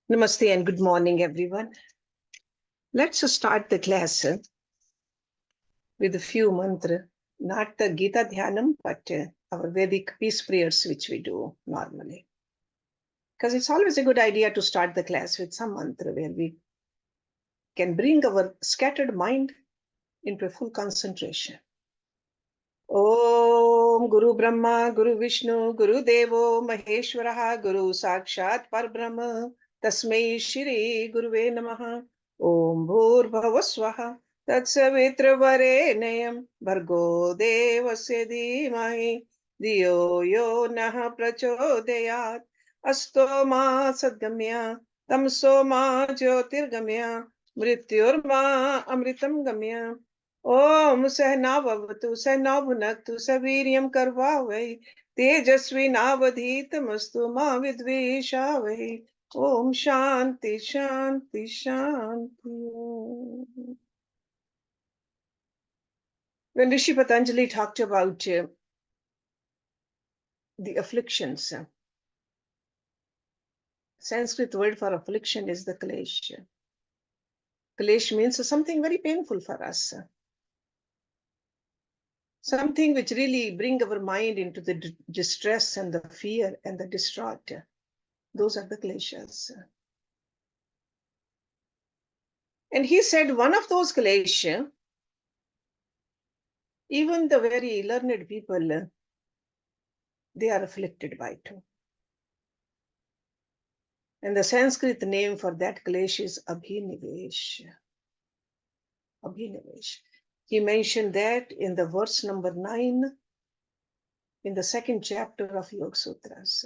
Namaste and good morning, everyone. Let's start the class with a few mantras, not the Gita Dhyanam, but our Vedic peace prayers, which we do normally. Because it's always a good idea to start the class with some mantra where we can bring our scattered mind into a full concentration. Om Guru Brahma, Guru Vishnu, Guru Devo, Maheshwaraha, Guru Sakshat Parbrahma, Tasmai Shri Guruve Namaha, Om Bhur Bhavaswaha, Tatsavitravarenayam, Bhargo Devasya Dhimahi, Diyo Yo Naha Prachodayat, Asto Ma Sadgamya, Tamso Ma Jyotirgamya, Mrityurma Amritam Gamya. Om Sahnavavatu Sahnavunaktu Saviryam Karvavai Tejasvi Navadhitamastu Ma Vidvishavai. Om Shanti Shanti Shanti. When Rishi Patanjali talked about the afflictions, Sanskrit word for affliction is the klesh. Klesh means something very painful for us. Something which really bring our mind into the distress and the fear and the distraught. Those are the kleshas. And he said one of those klesha, even the very learned people, they are afflicted by too. And the Sanskrit name for that klesha is abhinivesh. Abhinivesh. He mentioned that in the verse number 9 in the second chapter of Yoga Sutras.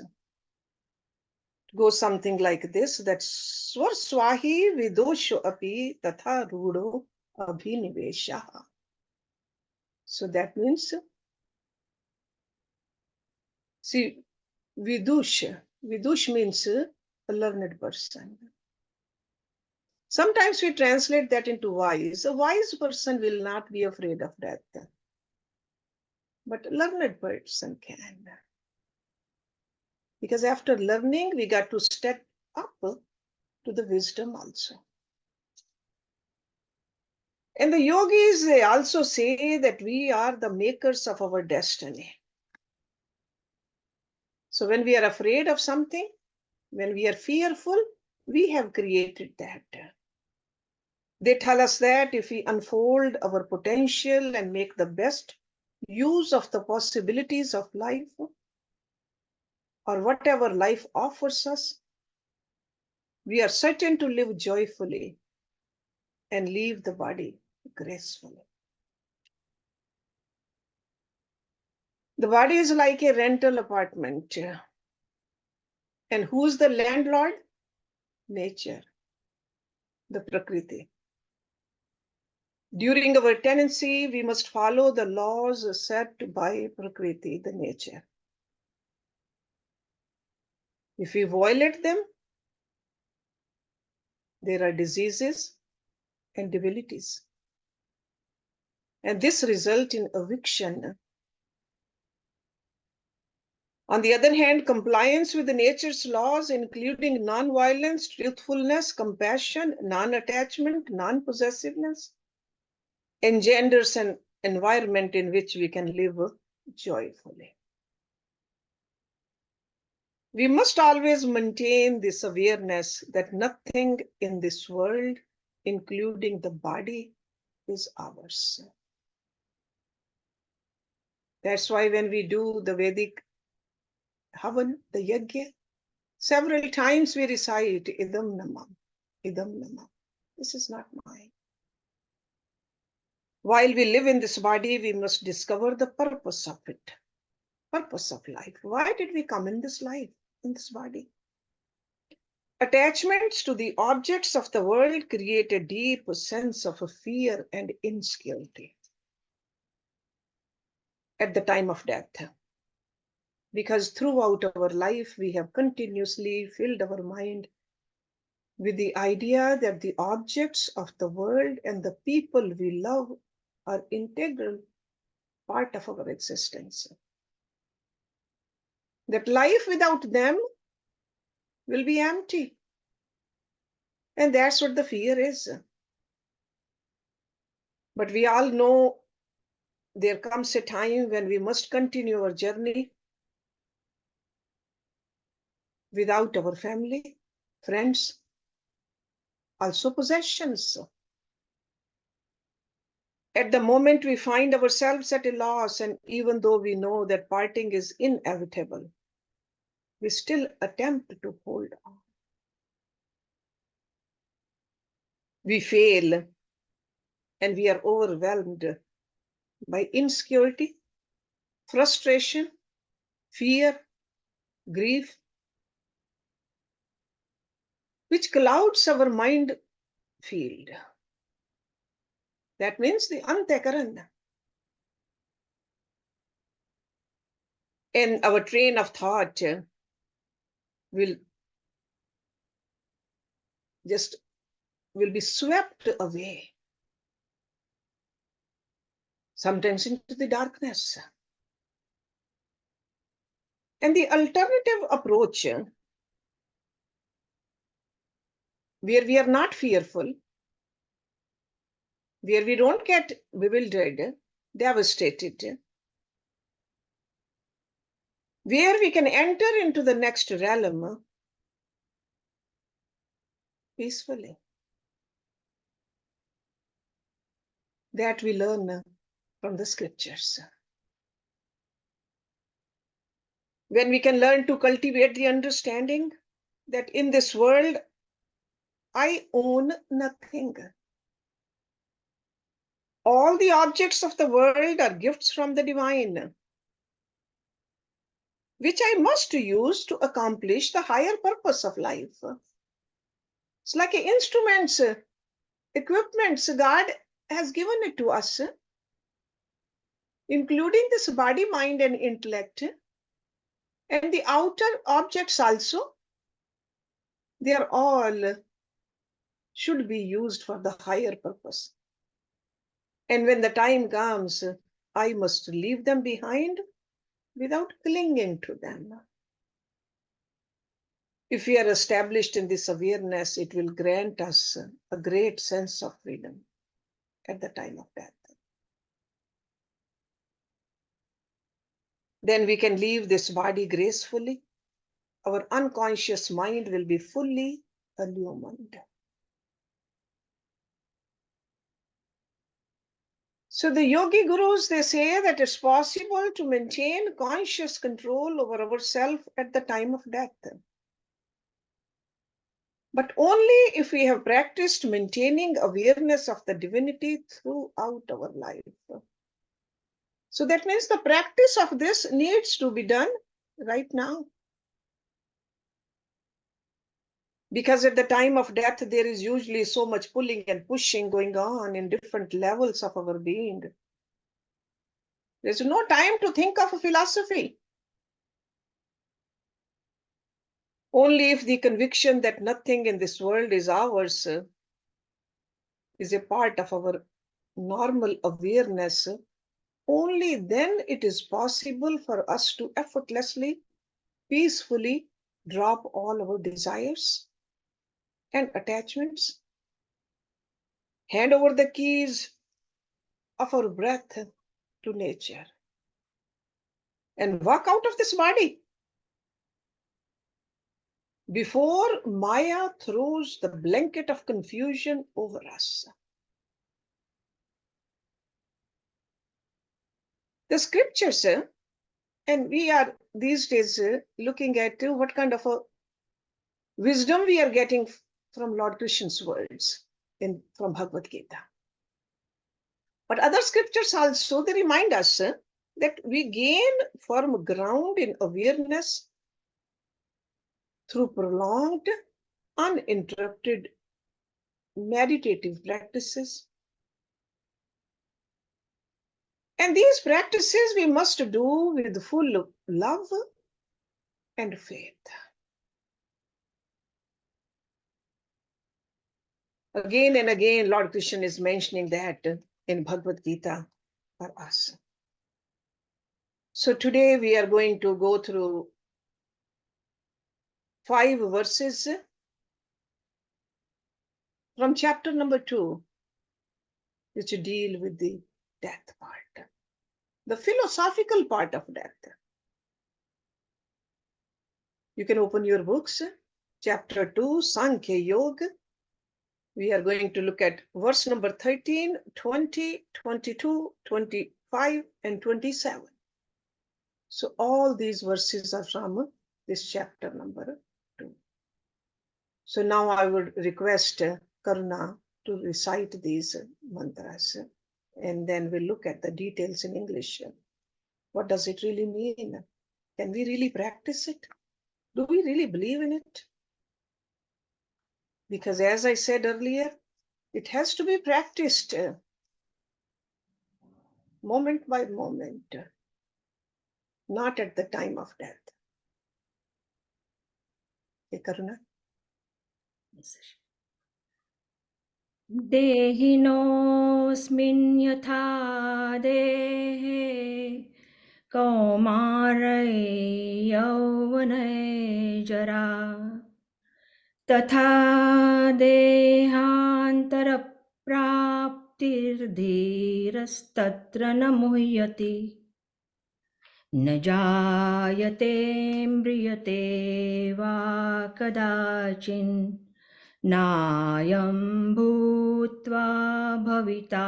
It goes something like this, that swarswahi vidosho api tatha rudo abhiniveshaha. So that means, see, vidush means a learned person. Sometimes we translate that into wise. A wise person will not be afraid of death, but a learned person can. Because after learning, we got to step up to the wisdom also. And the yogis, they also say that we are the makers of our destiny. So when we are afraid of something, when we are fearful, we have created that. They tell us that if we unfold our potential and make the best use of the possibilities of life, or whatever life offers us, we are certain to live joyfully and leave the body gracefully. The body is like a rental apartment. And who's the landlord? Nature, the Prakriti. During our tenancy, we must follow the laws set by Prakriti, the nature. If we violate them, there are diseases and debilities. And this results in eviction. On the other hand, compliance with the nature's laws, including non-violence, truthfulness, compassion, non-attachment, non-possessiveness, engenders an environment in which we can live joyfully. We must always maintain this awareness that nothing in this world, including the body, is ours. That's why when we do the Vedic Havan, the Yajna, several times we recite Idam Namam, Idam Namam. This is not mine. While we live in this body, we must discover the purpose of it, purpose of life. Why did we come in this life, in this body? Attachments to the objects of the world create a deep sense of fear and insecurity at the time of death. Because throughout our life, we have continuously filled our mind with the idea that the objects of the world and the people we love are integral part of our existence. That life without them will be empty. And that's what the fear is. But we all know there comes a time when we must continue our journey without our family, friends, also possessions. At the moment, we find ourselves at a loss, and even though we know that parting is inevitable, we still attempt to hold on. We fail, and we are overwhelmed by insecurity, frustration, fear, grief, which clouds our mind field. That means the antakaran. And our train of thought will be swept away, sometimes into the darkness. And the alternative approach, where we are not fearful, where we don't get bewildered, devastated, where we can enter into the next realm peacefully. That we learn from the scriptures. When we can learn to cultivate the understanding that in this world, I own nothing. All the objects of the world are gifts from the divine, which I must use to accomplish the higher purpose of life. It's like instruments, equipments God has given it to us, including this body, mind, and intellect, and the outer objects also. They are all should be used for the higher purpose. And when the time comes, I must leave them behind without clinging to them. If we are established in this awareness, it will grant us a great sense of freedom at the time of death. Then we can leave this body gracefully. Our unconscious mind will be fully illumined. So the yogi gurus, they say that it's possible to maintain conscious control over ourselves at the time of death. But only if we have practiced maintaining awareness of the divinity throughout our life. So that means the practice of this needs to be done right now. Because at the time of death, there is usually so much pulling and pushing going on in different levels of our being. There's no time to think of a philosophy. Only if the conviction that nothing in this world is ours is a part of our normal awareness, only then it is possible for us to effortlessly, peacefully drop all our desires and attachments, hand over the keys of our breath to nature, and walk out of this body before Maya throws the blanket of confusion over us. The scriptures, and we are these days looking at what kind of a wisdom we are getting from Lord Krishna's words from Bhagavad-Gita. But other scriptures also, they remind us that we gain firm ground in awareness through prolonged, uninterrupted meditative practices. And these practices we must do with full love and faith. Again and again, Lord Krishna is mentioning that in Bhagavad Gita for us. So today we are going to go through 5 verses from chapter number 2, which deal with the death part, the philosophical part of death. You can open your books, chapter 2, Sankhya Yoga. We are going to look at verse number 13, 20, 22, 25, and 27. So all these verses are from this chapter number 2. So now I would request Karuna to recite these mantras, and then we'll look at the details in English. What does it really mean? Can we really practice it? Do we really believe in it? Because as I said earlier, it has to be practiced moment by moment, not at the time of death. Okay, Karuna? Yes. देहिनोऽस्मिन् यथा देहे कौमारे यौवने जरा तथा देहान्तरप्राप्तिर्धीरस्तत्र न मुह्यति न जायते म्रियते वा कदाचिन् नायं भूत्वा भविता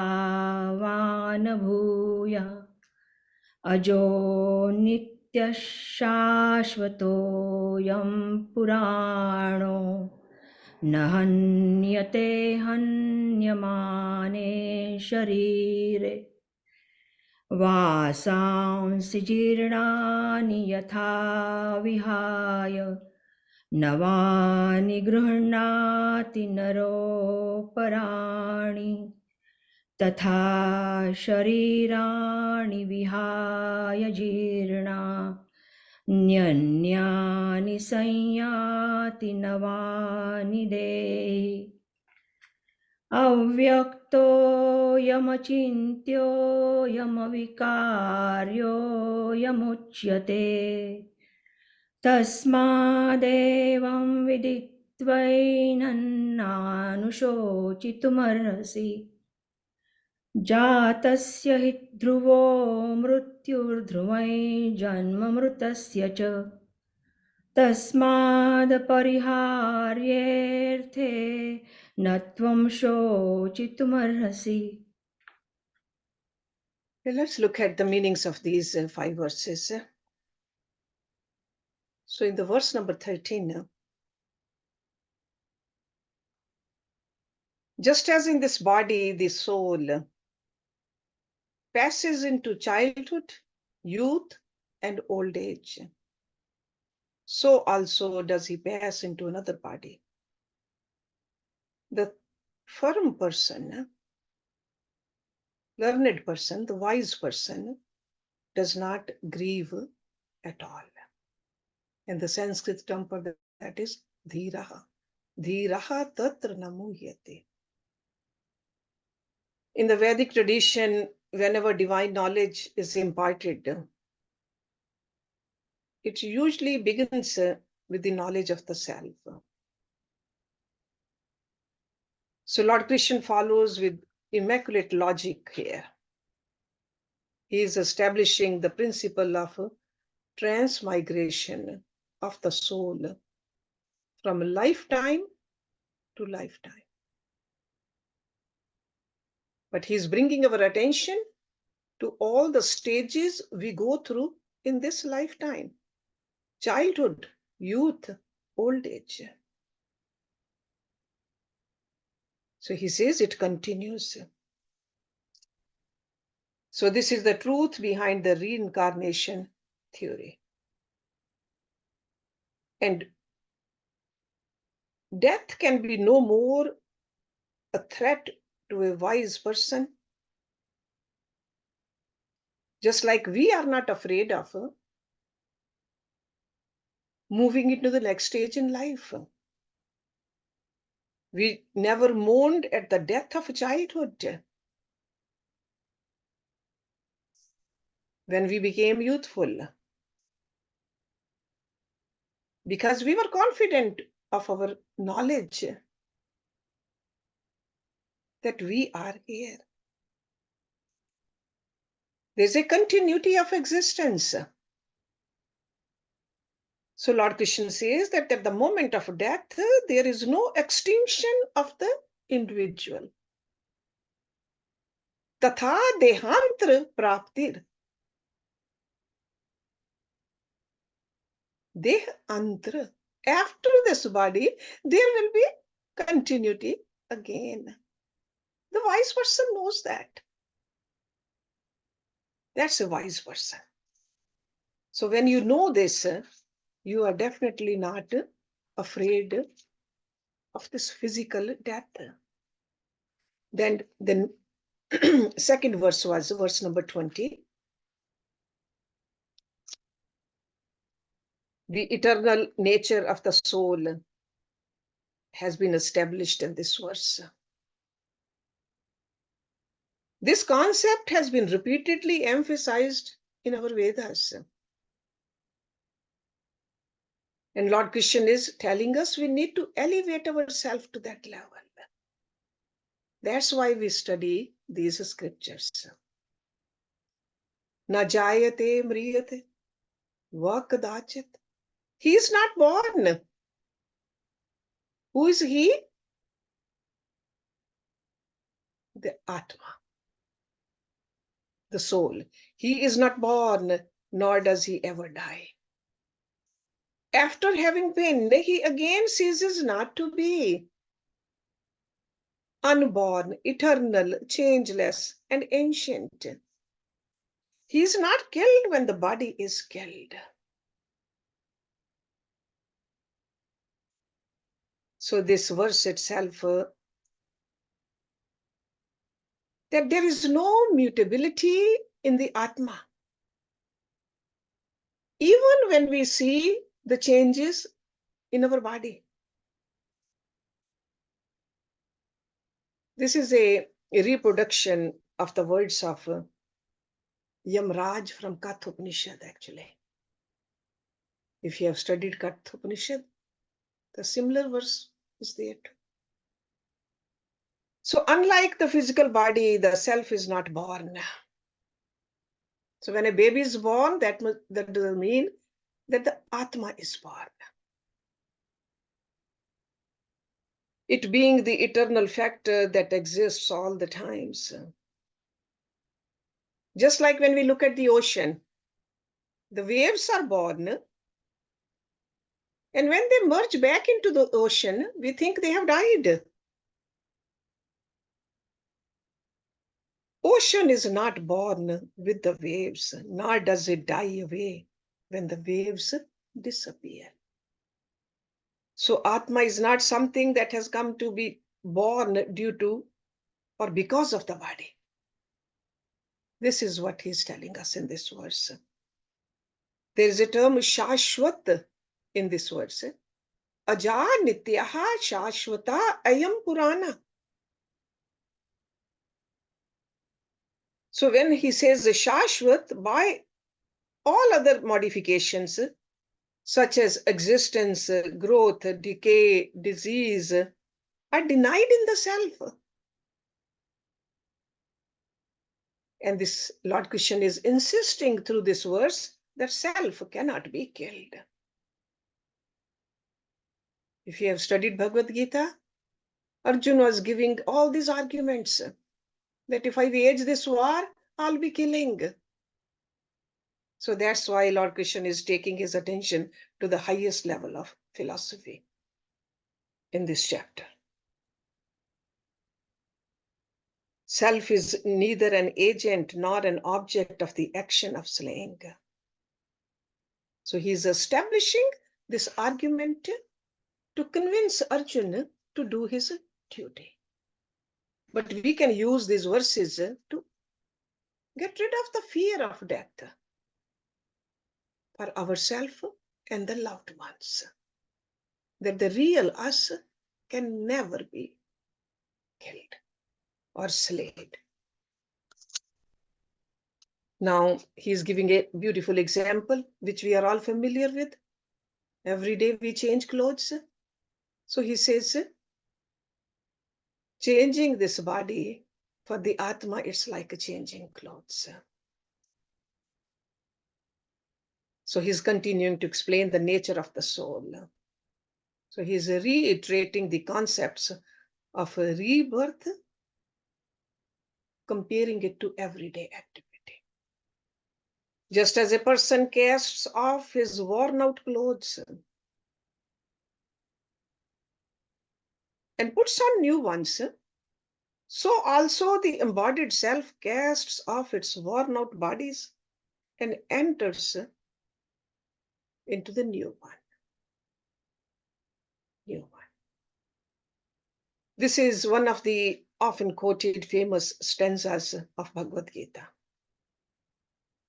वा न भूया अजो नित्यः शाश्वतोऽयं पुराणो न हन्यते हन्यमाने शरीरे वासांसि जीर्णानि यथा विहाय नवानि गृह्णाति नरोपराणि तथा शरीराणि विहाय जीर्णान्यन्यानि संयाति नवानि देहि अव्यक्तोऽयमचिन्त्योऽयमविकार्योऽयमुच्यते तस्मादेवं विदित्वैनन्नानुशोचितुमर्हसि जातस्य हि ध्रुवो मृत्युर्ध्रुवै जन्ममृतस्य च तस्मादपरिहार्येऽर्थे न त्वं शोचितुमर्हसि. Let's look at the meanings of these 5 verses. So in the verse number 13, just as in this body, the soul passes into childhood, youth, and old age, so also does he pass into another body. The firm person, learned person, the wise person, does not grieve at all. And the Sanskrit term for that is dhiraha. Dhiraha tatra namuhyate. In the Vedic tradition, whenever divine knowledge is imparted, it usually begins with the knowledge of the self. So Lord Krishna follows with immaculate logic here. He is establishing the principle of transmigration of the soul from lifetime to lifetime. But he is bringing our attention to all the stages we go through in this lifetime: childhood, youth, old age. So he says it continues. So this is the truth behind the reincarnation theory. And death can be no more a threat to a wise person, just like we are not afraid of moving into the next stage in life. We never mourned at the death of childhood when we became youthful, because we were confident of our knowledge. that we are here. There's a continuity of existence. So Lord Krishna says that at the moment of death, there is no extinction of the individual. Tatha dehantra praptir. Dehantra. After this body, there will be continuity again. The wise person knows that. That's a wise person. So when you know this, you are definitely not afraid of this physical death. Then second verse was verse number 20. The eternal nature of the soul has been established in this verse. This concept has been repeatedly emphasized in our Vedas. And Lord Krishna is telling us we need to elevate ourselves to that level. That's why we study these scriptures. Na jayate mriyate va kadachit. He is not born. Who is he? The Atma, the soul. He is not born, nor does he ever die. After having been, he again ceases not to be. Unborn, eternal, changeless, and ancient. He is not killed when the body is killed. So this verse itself, that there is no mutability in the Atma. Even when we see the changes in our body. This is a reproduction of the words of Yamraj from Kathopanishad, actually. If you have studied Kathopanishad, the similar verse is there too. So unlike the physical body, the self is not born. So when a baby is born, that doesn't mean that the Atma is born. It being the eternal factor that exists all the times. Just like when we look at the ocean, the waves are born, and when they merge back into the ocean, we think they have died. Ocean is not born with the waves, nor does it die away when the waves disappear. So Atma is not something that has come to be born due to or because of the body. This is what he's telling us in this verse. There is a term shashwat in this verse. Aja nityaha shashwata ayam purana. So when he says shashwat, by all other modifications, such as existence, growth, decay, disease, are denied in the self. And this Lord Krishna is insisting through this verse that self cannot be killed. If you have studied Bhagavad-Gita, Arjuna was giving all these arguments that if I wage this war, I'll be killing. So that's why Lord Krishna is taking his attention to the highest level of philosophy in this chapter. Self is neither an agent nor an object of the action of slaying. So he's establishing this argument to convince Arjuna to do his duty. But we can use these verses to get rid of the fear of death for ourselves and the loved ones. That the real us can never be killed or slain. Now, he's giving a beautiful example, which we are all familiar with. Every day we change clothes. So he says, changing this body, for the Atma, it's like changing clothes. So he's continuing to explain the nature of the soul. So he's reiterating the concepts of a rebirth, comparing it to everyday activity. Just as a person casts off his worn out clothes and puts on new ones, so also the embodied self casts off its worn out bodies and enters into the new one. New one. This is one of the often quoted famous stanzas of Bhagavad Gita.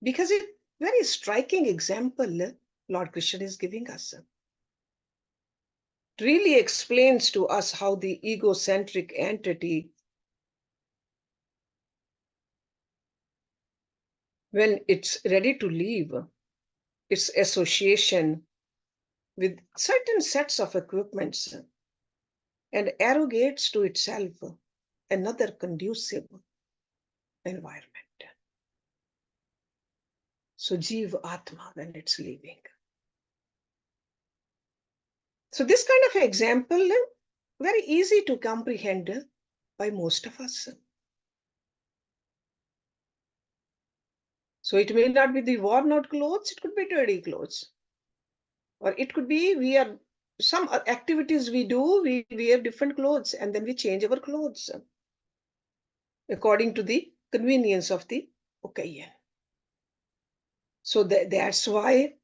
Because it's a very striking example Lord Krishna is giving us. It really explains to us how the egocentric entity, when it's ready to leave its association with certain sets of equipments and arrogates to itself another conducive environment. So Jeev Atma, when it's leaving. So this kind of example, very easy to comprehend by most of us. So it may not be the worn out clothes, it could be dirty clothes. Or it could be some activities we do, we wear different clothes and then we change our clothes according to the convenience of the occasion. So that's why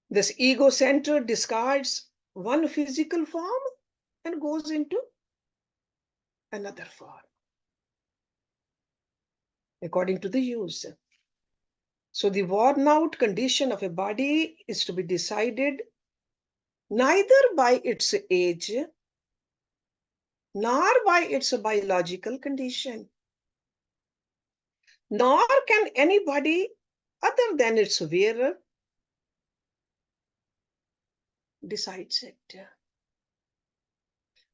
this ego center discards one physical form and goes into another form according to the use. So the worn out condition of a body is to be decided neither by its age nor by its biological condition, nor can anybody other than its wearer decides it.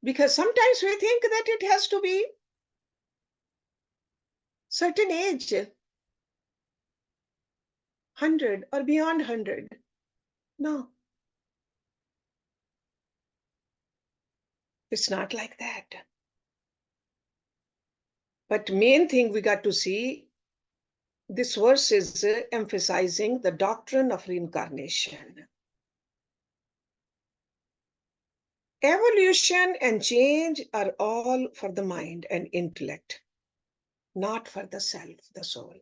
Because sometimes we think that it has to be certain age, 100 or beyond 100. No, it's not like that. But main thing we got to see, this verse is emphasizing the doctrine of reincarnation. Evolution and change are all for the mind and intellect, not for the self, the soul.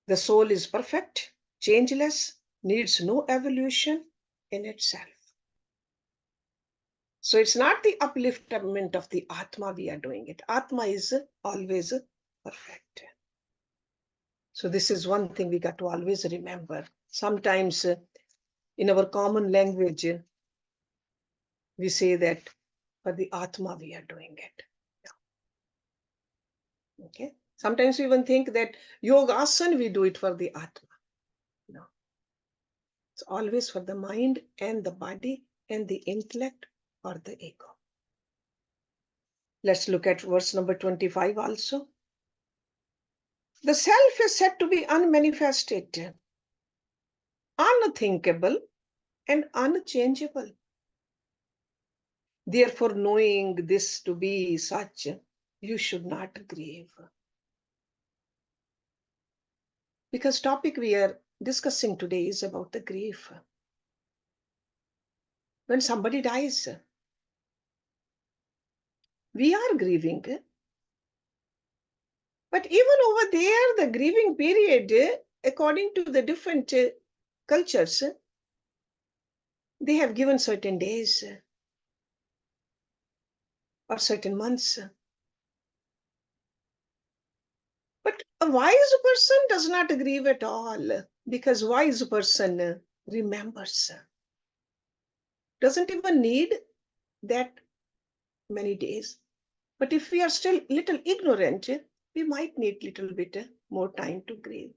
The soul is perfect, changeless, needs no evolution in itself. So it's not the upliftment of the Atma we are doing it. Atma is always perfect. So this is one thing we got to always remember. Sometimes in our common language, we say that for the Atma we are doing it. Okay. Sometimes we even think that yogasana we do it for the Atma. No. It's always for the mind and the body and the intellect or the ego. Let's look at verse number 25 also. The self is said to be unmanifested, unthinkable, and unchangeable. Therefore, knowing this to be such, you should not grieve. Because topic we are discussing today is about the grief. When somebody dies, we are grieving. But even over there, the grieving period, according to the different cultures, they have given certain days or certain months. But a wise person does not grieve at all, because wise person remembers. Doesn't even need that many days. But if we are still little ignorant, we might need little bit more time to grieve.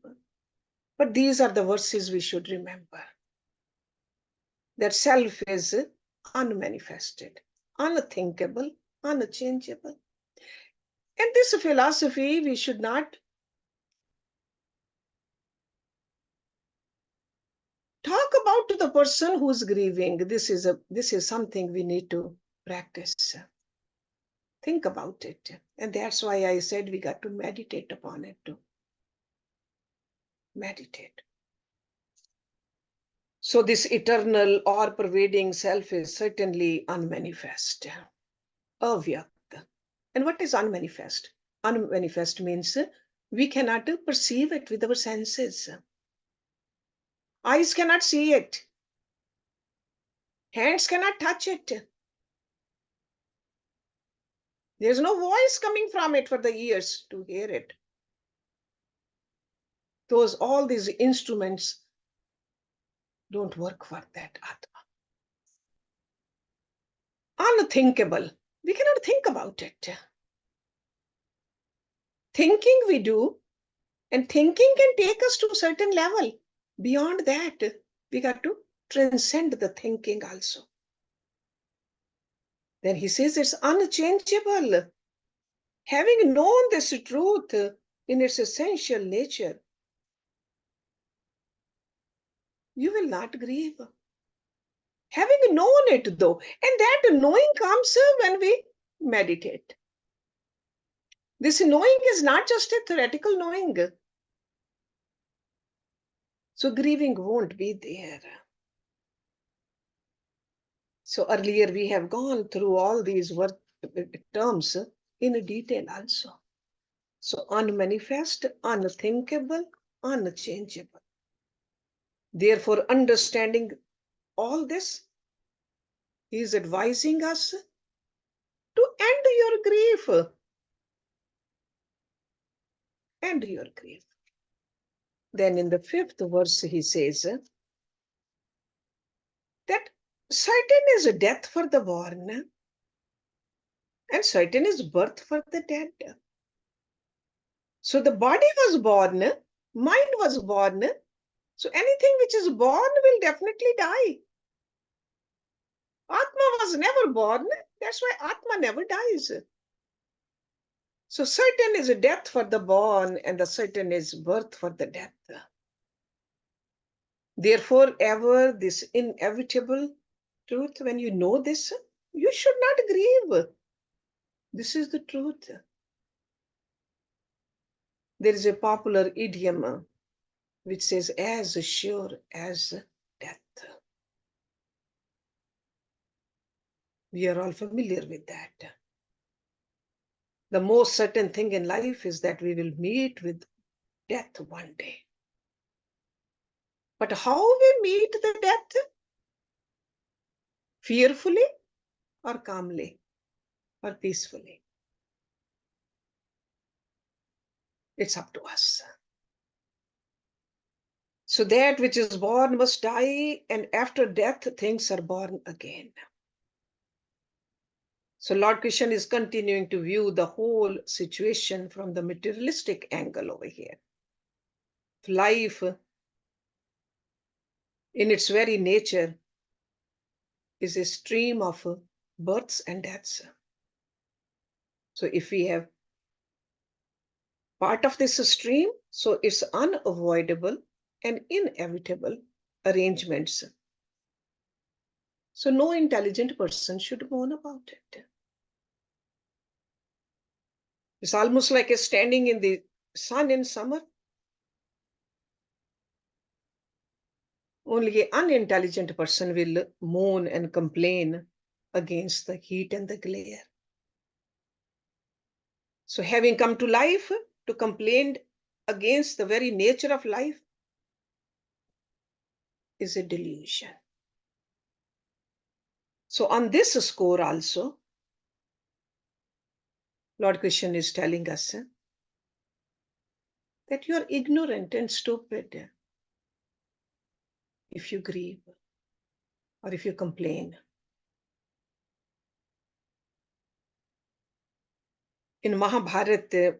But these are the verses we should remember. That self is unmanifested, unthinkable, unchangeable. And this philosophy we should not talk about to the person who's grieving. This is something we need to practice. Think about it. And that's why I said we got to meditate upon it too. Meditate. So this eternal or pervading self is certainly unmanifest, avyakt. And what is unmanifest? Unmanifest means we cannot perceive it with our senses. Eyes cannot see it. Hands cannot touch it. There's no voice coming from it for the ears to hear it. All these instruments don't work for that Atma. Unthinkable. We cannot think about it. Thinking we do, and thinking can take us to a certain level. Beyond that, we got to transcend the thinking also. Then he says it's unchangeable. Having known this truth in its essential nature, you will not grieve. Having known it though, and that knowing comes when we meditate. This knowing is not just a theoretical knowing. So grieving won't be there. So earlier we have gone through all these terms in detail also. So unmanifest, unthinkable, unchangeable. Therefore, understanding all this, he is advising us to end your grief. End your grief. Then in the 5th verse, he says that certain is death for the born, and certain is birth for the dead. So the body was born, mind was born. So anything which is born will definitely die. Atma was never born. That's why Atma never dies. So certain is death for the born, and the certain is birth for the death. Therefore, ever this inevitable truth, when you know this, you should not grieve. This is the truth. There is a popular idiom which says, as sure as death. We are all familiar with that. The most certain thing in life is that we will meet with death one day. But how we meet the death? Fearfully or calmly or peacefully? It's up to us. So that which is born must die, and after death, things are born again. So Lord Krishna is continuing to view the whole situation from the materialistic angle over here. Life, in its very nature, is a stream of births and deaths. So if we have part of this stream, so it's unavoidable and inevitable arrangements. So no intelligent person should mourn about it. It's almost like standing in the sun in summer. Only an unintelligent person will moan and complain against the heat and the glare. So having come to life, to complain against the very nature of life is a delusion. So on this score also, Lord Krishna is telling us that you are ignorant and stupid if you grieve or if you complain. In Mahabharata,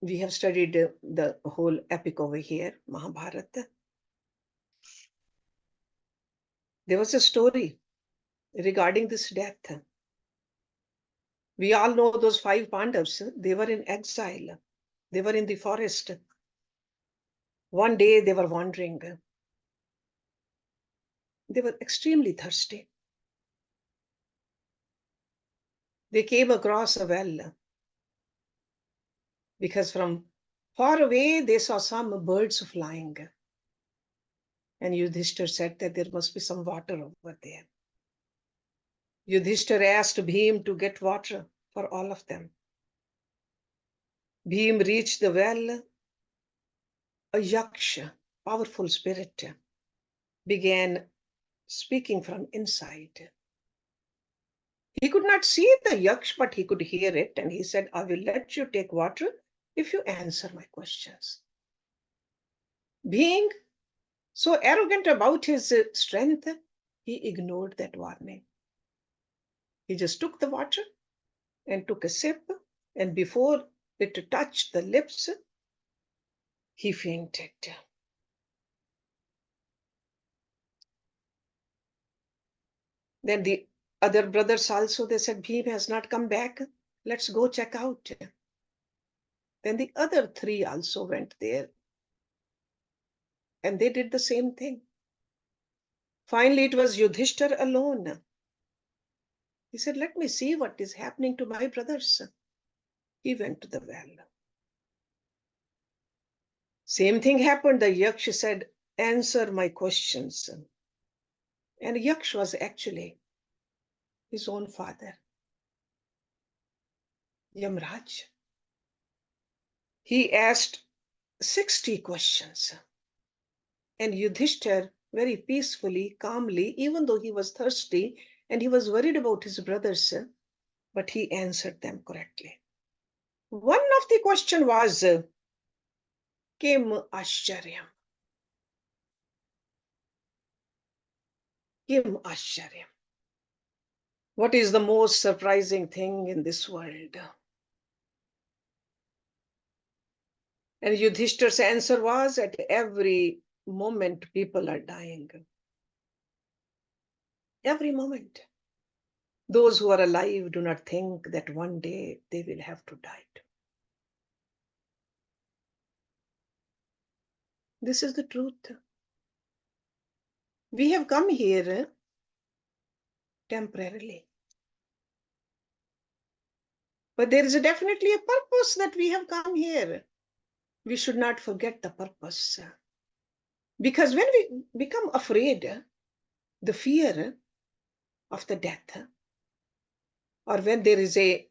we have studied the whole epic over here, Mahabharata. There was a story regarding this death. We all know those 5 Pandavas, they were in exile. They were in the forest. One day they were wandering. They were extremely thirsty. They came across a well because from far away they saw some birds flying. And Yudhishthir said that there must be some water over there. Yudhishthir asked Bhim to get water for all of them. Bhim reached the well. A yaksha, powerful spirit, began speaking from inside. He could not see the yaksh, but he could hear it. And he said, I will let you take water if you answer my questions. Being so arrogant about his strength, he ignored that warning. He just took the water and took a sip. And before it touched the lips, he fainted. Then the other brothers also, they said, Bhim has not come back. Let's go check out. Then the other 3 also went there. And they did the same thing. Finally, it was Yudhishthir alone. He said, let me see what is happening to my brothers. He went to the well. Same thing happened. The Yaksh said, answer my questions. And Yaksh was actually his own father, Yamraj. He asked 60 questions. And Yudhishthir very peacefully, calmly, even though he was thirsty and he was worried about his brothers, but he answered them correctly. One of the question was, Kim Ashcharyam? Kim Ashcharyam? What is the most surprising thing in this world? And Yudhishthir's answer was, at every moment people are dying. Every moment. Those who are alive do not think that one day they will have to die. This is the truth. We have come here temporarily. But there is definitely a purpose that we have come here. We should not forget the purpose. Because when we become afraid, the fear of the death, or when there is a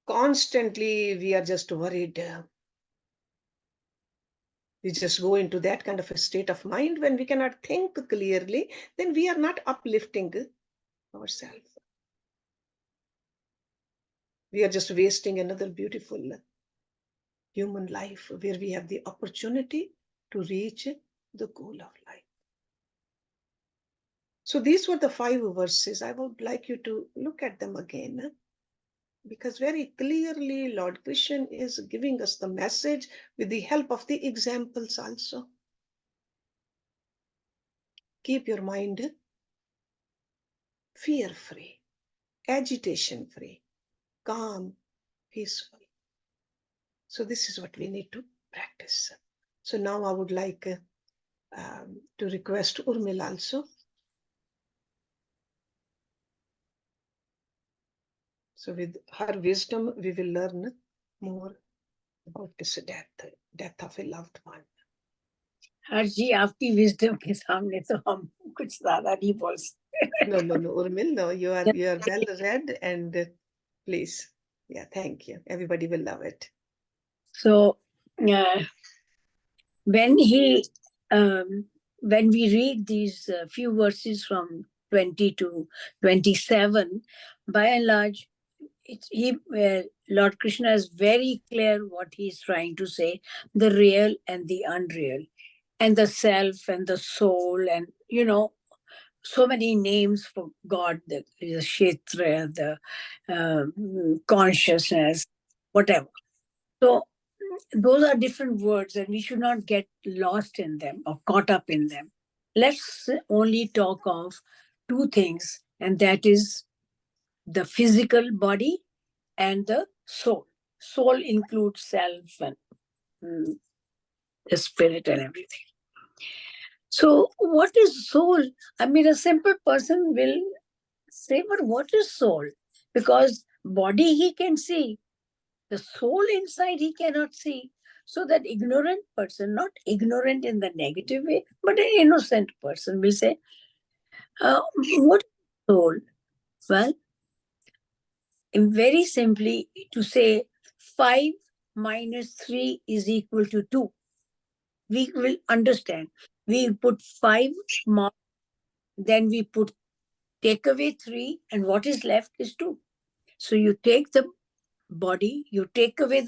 constantly we are just worried, we just go into that kind of a state of mind when we cannot think clearly, then we are not uplifting ourselves. We are just wasting another beautiful human life where we have the opportunity to reach the goal of life. So these were the 5 verses. I would like you to look at them again, because very clearly Lord Krishna is giving us the message with the help of the examples also. Keep your mind fear-free, agitation-free, calm, peaceful. So this is what we need to practice. So now I would like to request Urmil also. So with her wisdom, we will learn more about this death of a loved one. हर्ष जी आपकी wisdom के सामने तो हम कुछ ज्यादा नहीं बोल सकते. No, Urmil, no, you are well read, and please, yeah, thank you. Everybody will love it. So when we read these few verses from 20 to 27, by and large, Lord Krishna is very clear what he is trying to say: the real and the unreal, and the self and the soul, and so many names for God, the Kshetra, the consciousness, whatever. So those are different words, and we should not get lost in them or caught up in them. let's only talk of two things, and that is the physical body and the soul. Soul includes self and the spirit and everything. So, what is soul? I mean, a simple person will say, but what is soul? Because body he can see, the soul inside he cannot see. So that ignorant person, not ignorant in the negative way, but an innocent person will say, what is soul? Well, very simply to say 5 minus 3 is equal to 2. We will understand. We put 5 more, then we take away 3, and what is left is 2. So you take the body, you take away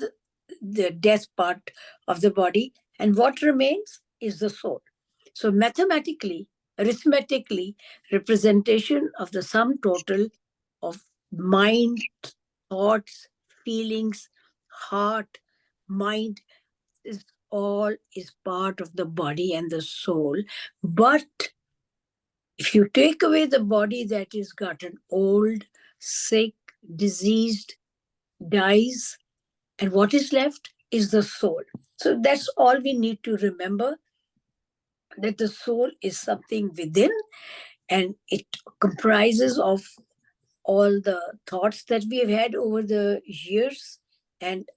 the death part of the body, and what remains is the soul. So mathematically, arithmetically, representation of the sum total of mind, thoughts, feelings, heart, mind is part of the body and the soul. But if you take away the body that is gotten old, sick, diseased, dies, and what is left is the soul. So that's all we need to remember, that the soul is something within, and it comprises of all the thoughts that we have had over the years, and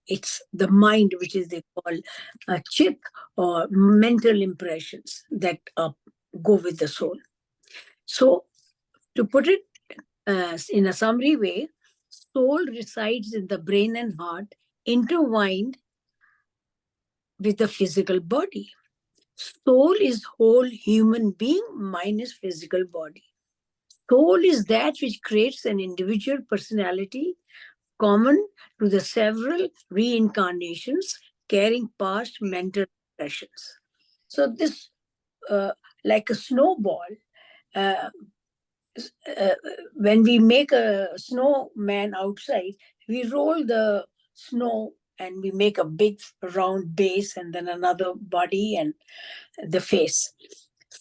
it's the mind, which is they call chit, or mental impressions that go with the soul. So to put it in a summary way, soul resides in the brain and heart, intertwined with the physical body. Soul is whole human being minus physical body. Soul is that which creates an individual personality common to the several reincarnations, carrying past mental impressions. So this, like a snowball, uh, when we make a snowman outside, we roll the snow and we make a big round base and then another body and the face.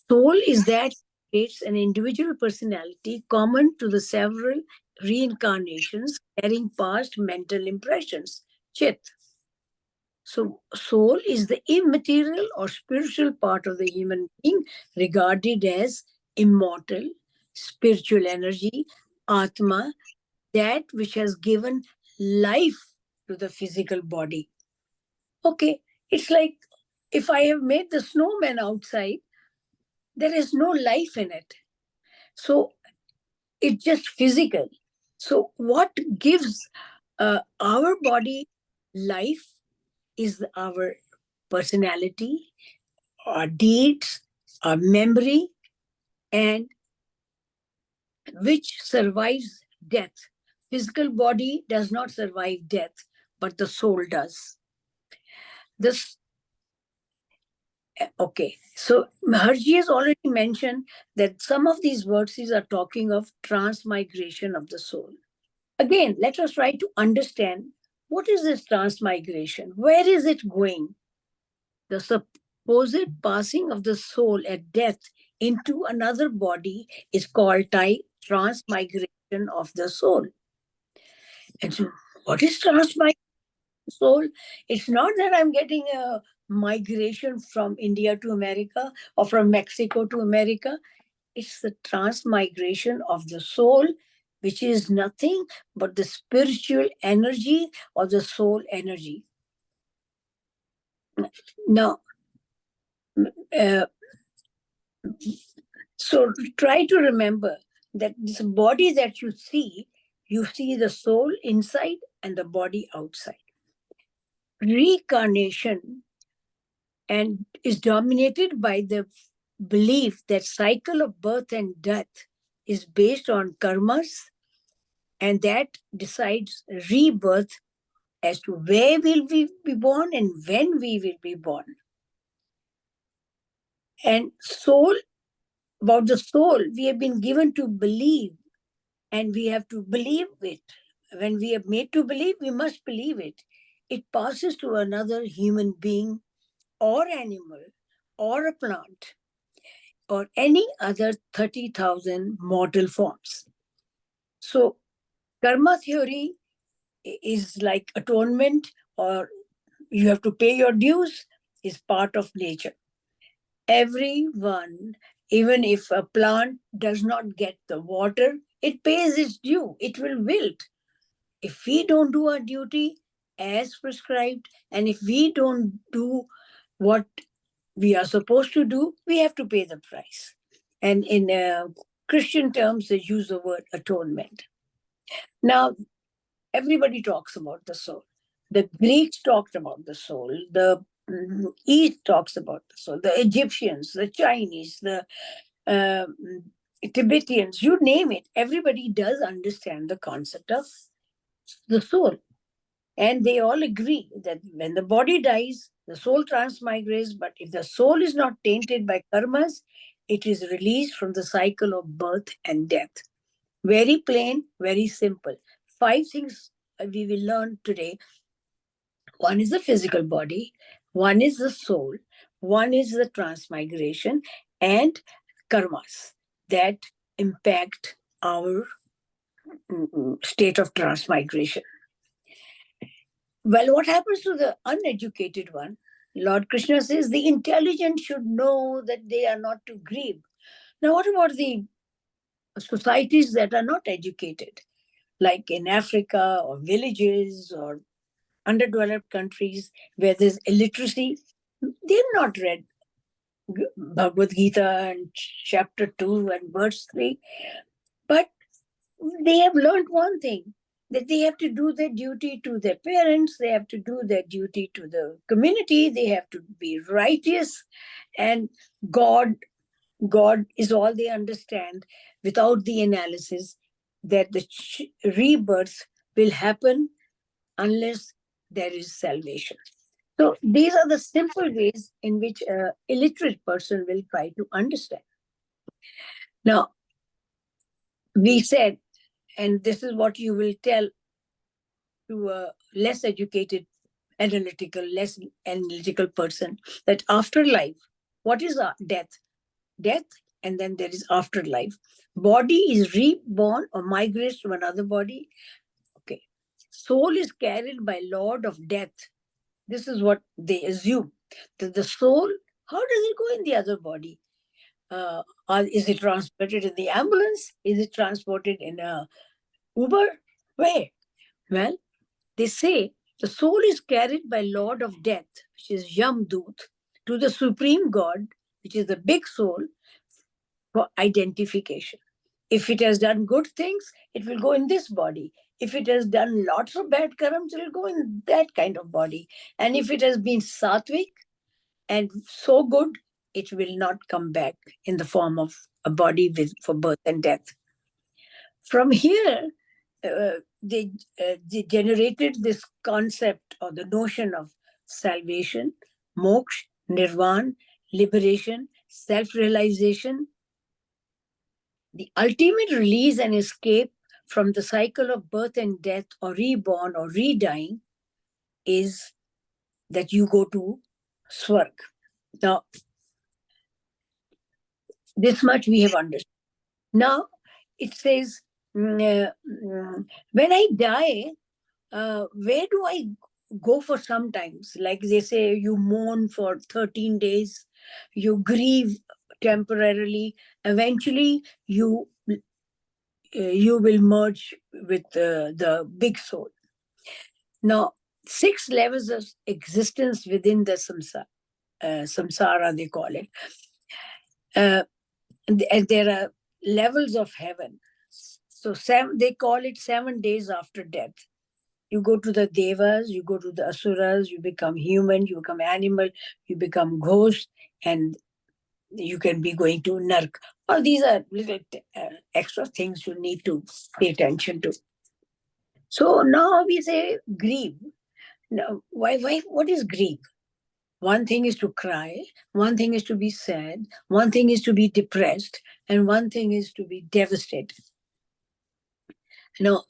Soul is that creates an individual personality common to the several reincarnations, carrying past mental impressions. Chit. So, soul is the immaterial or spiritual part of the human being, regarded as immortal, spiritual energy, Atma, that which has given life to the physical body. Okay, it's like if I have made the snowman outside, there is no life in it. So it's just physical. So what gives our body life is our personality, our deeds, our memory, and which survives death. Physical body does not survive death, but the soul does. This Okay, so Maharji has already mentioned that some of these verses are talking of transmigration of the soul. Again, let us try to understand what is this transmigration? Where is it going? The supposed passing of the soul at death into another body is called transmigration of the soul. And so, what is transmigration? Soul, it's not that I'm getting a migration from India to America or from Mexico to America. It's the transmigration of the soul, which is nothing but the spiritual energy or the soul energy. Now, so try to remember that this body that you see the soul inside and the body outside. Reincarnation and is dominated by the belief that cycle of birth and death is based on karmas, and that decides rebirth as to where will we be born and when we will be born. And soul, about the soul, we have been given to believe, and we have to believe it. When we are made to believe, we must believe it. It passes to another human being or animal or a plant. or any other 30,000 mortal forms. So karma theory is like atonement, or you have to pay your dues, is part of nature. Everyone, even if a plant does not get the water, it pays its due, it will wilt. If we don't do our duty as prescribed, and if we don't do what we are supposed to do, we have to pay the price. And in Christian terms, they use the word atonement. Now, everybody talks about the soul. The Greeks talked about the soul. The East talks about the soul. The Egyptians, the Chinese, the Tibetans, you name it. Everybody does understand the concept of the soul. And they all agree that when the body dies, the soul transmigrates. But if the soul is not tainted by karmas, it is released from the cycle of birth and death. Very plain, very simple. 5 things we will learn today. One is the physical body, one is the soul, one is the transmigration, and karmas that impact our state of transmigration. Well, what happens to the uneducated one? Lord Krishna says the intelligent should know that they are not to grieve. Now, what about the societies that are not educated, like in Africa or villages or underdeveloped countries where there's illiteracy? They've not read Bhagavad Gita and chapter 2 and verse 3, but they have learned one thing, that they have to do their duty to their parents, they have to do their duty to the community, they have to be righteous, and God is all they understand, without the analysis that the rebirth will happen unless there is salvation. So these are the simple ways in which an illiterate person will try to understand. Now, we said, and this is what you will tell to a less educated, less analytical person, that afterlife, what is death? Death, and then there is afterlife. Body is reborn or migrates to another body. Okay. Soul is carried by Lord of Death. This is what they assume, that the soul, how does it go in the other body? Is it transported in the ambulance? Is it transported in a Uber? Where? Well, they say the soul is carried by Lord of Death, which is Yamdut, to the Supreme God, which is the big soul, for identification. If it has done good things, it will go in this body. If it has done lots of bad karams, it will go in that kind of body. And if it has been sattvic and so good, it will not come back in the form of a body for birth and death. From here, they generated this concept or the notion of salvation, moksha, nirvana, liberation, self-realization, the ultimate release and escape from the cycle of birth and death, or reborn or redying, is that you go to Swarg. Now, this much we have understood. Now, it says, when I die, where do I go for sometimes? Like they say, you mourn for 13 days, you grieve temporarily, eventually you will merge with the big soul. Now, 6 levels of existence within the samsara, they call it. And there are levels of heaven. So they call it 7 days after death. You go to the devas, you go to the asuras, you become human, you become animal, you become ghost, and you can be going to nark. All these are little extra things you need to pay attention to. So now we say grieve. Now, why? What is grief? One thing is to cry, one thing is to be sad, one thing is to be depressed, and one thing is to be devastated. Now,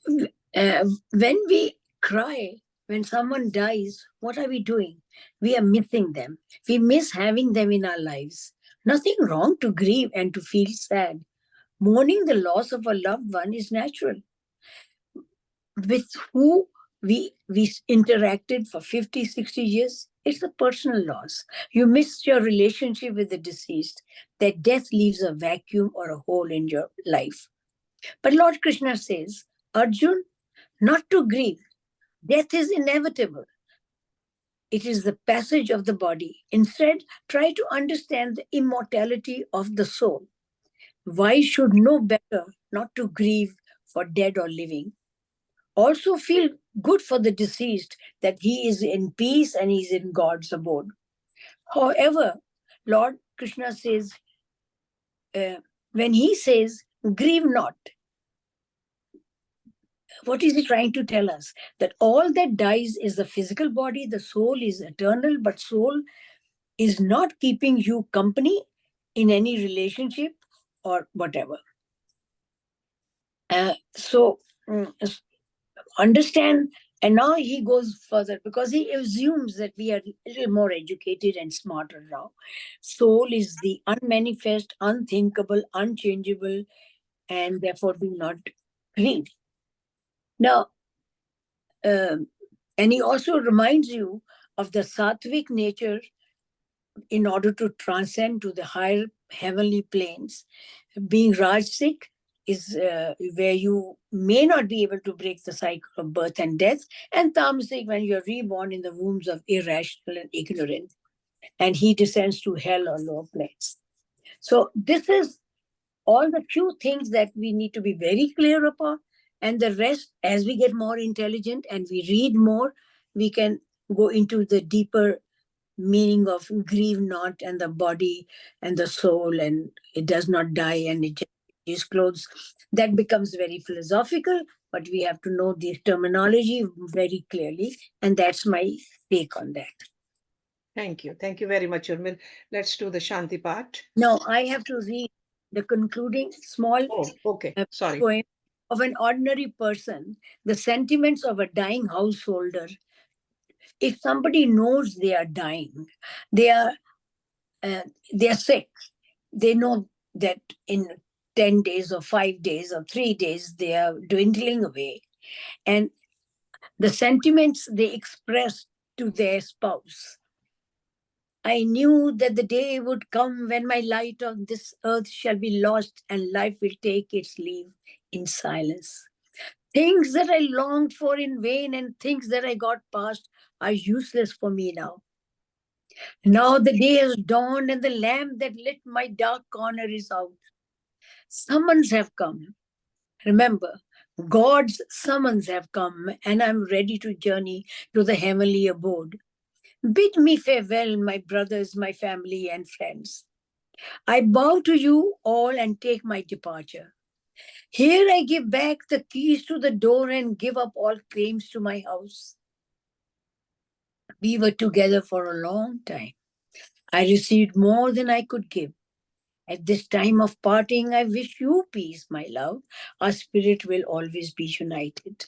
when we cry, when someone dies, what are we doing? We are missing them. We miss having them in our lives. Nothing wrong to grieve and to feel sad. Mourning the loss of a loved one is natural. With who we interacted for 50, 60 years, it's a personal loss. You missed your relationship with the deceased. That death leaves a vacuum or a hole in your life. But Lord Krishna says, Arjun, not to grieve. Death is inevitable. It is the passage of the body. Instead, try to understand the immortality of the soul. Why should know better not to grieve for dead or living? Also feel good for the deceased that he is in peace and he is in God's abode. However, Lord Krishna says, when he says, grieve not, what is he trying to tell us? That all that dies is the physical body, the soul is eternal, but soul is not keeping you company in any relationship or whatever. So understand, and now he goes further because he assumes that we are a little more educated and smarter now. Soul is the unmanifest, unthinkable, unchangeable, and therefore do not grieve. Now, and he also reminds you of the sattvic nature in order to transcend to the higher heavenly planes. Being Rajasic is where you may not be able to break the cycle of birth and death, and Tamasic when you're reborn in the wombs of irrational and ignorance, and he descends to hell or lower planes. So this is all the few things that we need to be very clear about, and the rest, as we get more intelligent and we read more, we can go into the deeper meaning of grieve not, and the body and the soul, and it does not die and it just changes clothes. That becomes very philosophical, but we have to know the terminology very clearly, and that's my take on that. Thank you. Thank you very much, Urmil. Let's do the Shanti part. Now I have to read the concluding small Sorry. poem of an ordinary person, the sentiments of a dying householder. If somebody knows they are dying, they are sick, they know that in 10 days or 5 days or 3 days they are dwindling away, and the sentiments they express to their spouse. I knew that the day would come when my light on this earth shall be lost and life will take its leave in silence. Things that I longed for in vain and things that I got past are useless for me now. Now the day has dawned and the lamp that lit my dark corner is out. Summons have come. Remember, God's summons have come, and I'm ready to journey to the heavenly abode. Bid me farewell, my brothers, my family, and friends. I bow to you all and take my departure. Here I give back the keys to the door and give up all claims to my house. We were together for a long time. I received more than I could give. At this time of parting, I wish you peace, my love. Our spirit will always be united.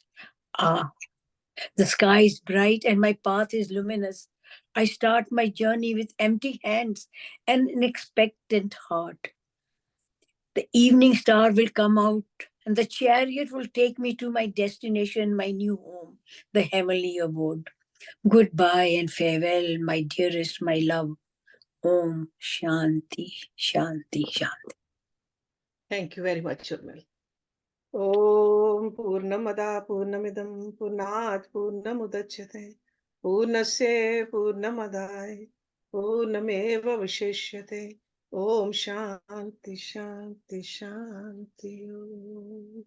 Ah, the sky is bright and my path is luminous. I start my journey with empty hands and an expectant heart. The evening star will come out and the chariot will take me to my destination, my new home, the heavenly abode. Goodbye and farewell, my dearest, my love. Om Shanti, Shanti, Shanti. Thank you very much, Urmil. Om Purnamada Purnamidam Purnat Purnamudachyate Purnasya Purnamadai Purnameva Vishishyate Om Shanti Shanti Shanti Om.